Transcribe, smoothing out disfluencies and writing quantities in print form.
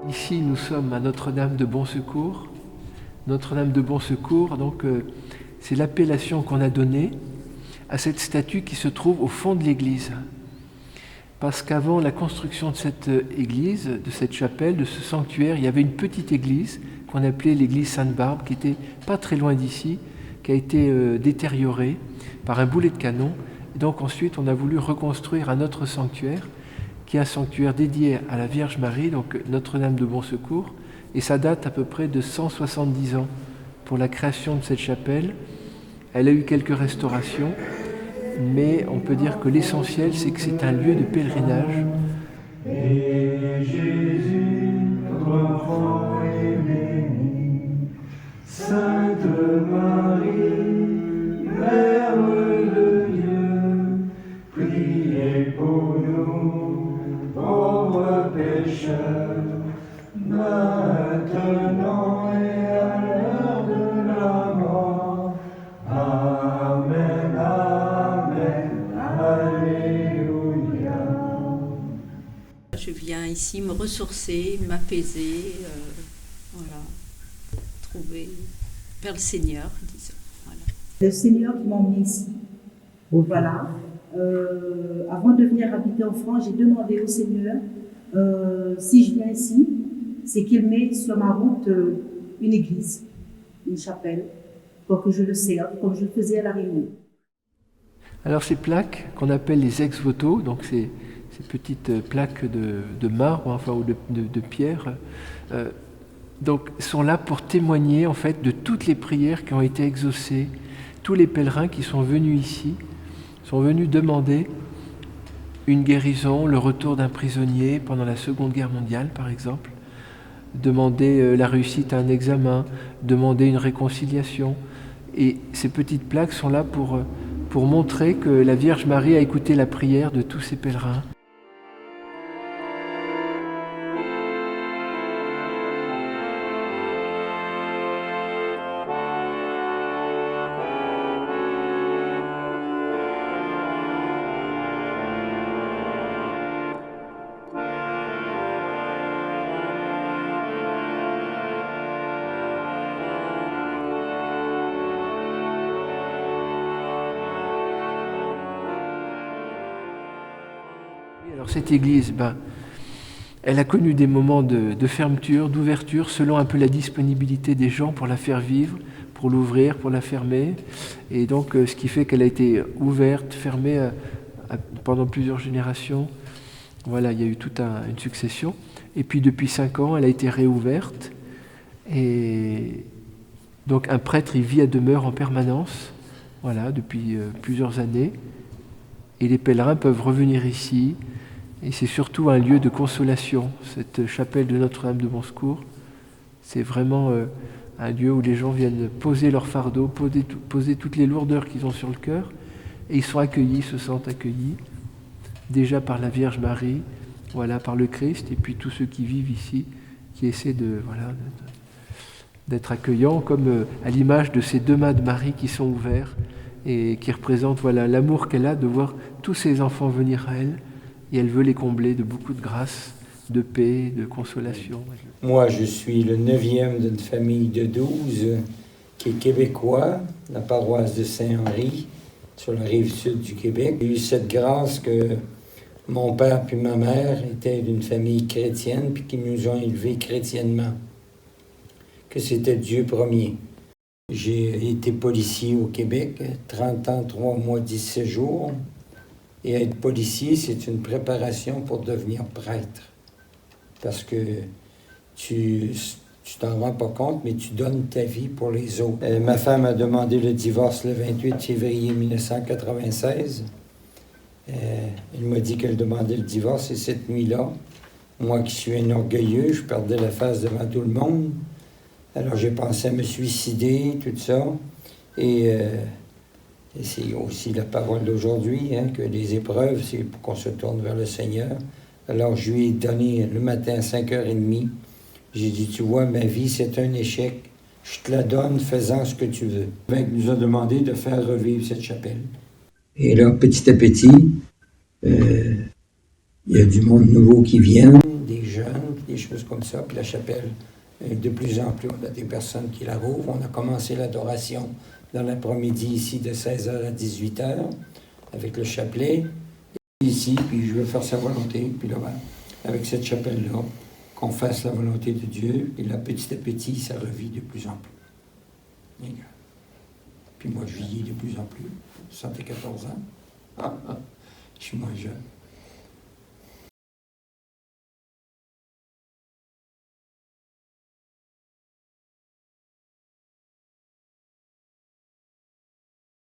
Ici, nous sommes à Notre-Dame de Bon Secours. Notre-Dame de Bon Secours, donc, c'est l'appellation qu'on a donnée à cette statue qui se trouve au fond de l'église. Parce qu'avant la construction de cette église, de cette chapelle, de ce sanctuaire, il y avait une petite église qu'on appelait l'église Sainte-Barbe, qui était pas très loin d'ici, qui a été détériorée par un boulet de canon. Et donc ensuite, on a voulu reconstruire un autre sanctuaire, qui est un sanctuaire dédié à la Vierge Marie, donc Notre-Dame de Bon Secours, et ça date à peu près de 170 ans pour la création de cette chapelle. Elle a eu quelques restaurations, mais on peut dire que l'essentiel, c'est que c'est un lieu de pèlerinage. Et Jésus, notre enfant est béni, Sainte Marie, Mère de Dieu, priez pour nous, pauvres pécheurs, maintenant et à l'heure de la mort. Amen, Amen, Alléluia. Je viens ici me ressourcer, m'apaiser, voilà, trouver vers le Seigneur, disons. Voilà. Le Seigneur qui m'a emmené ici. Voilà. Avant de venir habiter en France, j'ai demandé au Seigneur si je viens ici, c'est qu'il met sur ma route une église, une chapelle, pour que je le serve, comme je le faisais à la Réunion. Alors ces plaques qu'on appelle les ex-voto, donc ces petites plaques de marbre, enfin, ou de pierre, donc sont là pour témoigner en fait de toutes les prières qui ont été exaucées. Tous les pèlerins qui sont venus ici sont venus demander une guérison, le retour d'un prisonnier pendant la Seconde Guerre mondiale par exemple, demander la réussite à un examen, demander une réconciliation. Et ces petites plaques sont là pour montrer que la Vierge Marie a écouté la prière de tous ces pèlerins. Alors cette église, elle a connu des moments de fermeture, d'ouverture, selon un peu la disponibilité des gens pour la faire vivre, pour l'ouvrir, pour la fermer. Et donc ce qui fait qu'elle a été ouverte, fermée pendant plusieurs générations. Voilà, il y a eu toute une succession. Et puis depuis 5 ans, elle a été réouverte. Et donc un prêtre y vit à demeure en permanence, voilà, depuis plusieurs années. Et les pèlerins peuvent revenir ici. Et c'est surtout un lieu de consolation, cette chapelle de Notre-Dame de Bon Secours. C'est vraiment un lieu où les gens viennent poser leur fardeau, poser toutes les lourdeurs qu'ils ont sur le cœur, et ils sont accueillis, se sentent accueillis, déjà par la Vierge Marie, voilà, par le Christ, et puis tous ceux qui vivent ici, qui essaient d'être accueillants, comme à l'image de ces 2 mains de Marie qui sont ouverts, et qui représentent l'amour qu'elle a de voir tous ses enfants venir à elle, et elle veut les combler de beaucoup de grâce, de paix, de consolation. Moi, je suis le 9e d'une famille de 12 qui est québécois, la paroisse de Saint-Henri, sur la rive sud du Québec. J'ai eu cette grâce que mon père puis ma mère étaient d'une famille chrétienne puis qui nous ont élevés chrétiennement, que c'était Dieu premier. J'ai été policier au Québec, 30 ans, 3 mois, 17 jours. Et être policier, c'est une préparation pour devenir prêtre. Parce que tu t'en rends pas compte, mais tu donnes ta vie pour les autres. Ma femme a demandé le divorce le 28 février 1996. Elle m'a dit qu'elle demandait le divorce, et cette nuit-là, moi qui suis un orgueilleux, je perdais la face devant tout le monde. Alors j'ai pensé à me suicider, tout ça. Et c'est aussi la parole d'aujourd'hui, que les épreuves, c'est pour qu'on se tourne vers le Seigneur. Alors je lui ai donné le matin à 5h30. J'ai dit, tu vois, ma vie, c'est un échec. Je te la donne, fais-en ce que tu veux. Il nous a demandé de faire revivre cette chapelle. Et là, petit à petit, il il y a du monde nouveau qui vient, des jeunes, des choses comme ça. Puis la chapelle, de plus en plus, on a des personnes qui la rouvrent. On a commencé l'adoration dans l'après-midi ici de 16h à 18h avec le chapelet. Ici, puis je veux faire sa volonté. Puis là, ben, avec cette chapelle-là, qu'on fasse la volonté de Dieu. Et là, petit à petit, ça revit de plus en plus. Puis moi, je vieillis de plus en plus. 74 ans. Je suis moins jeune.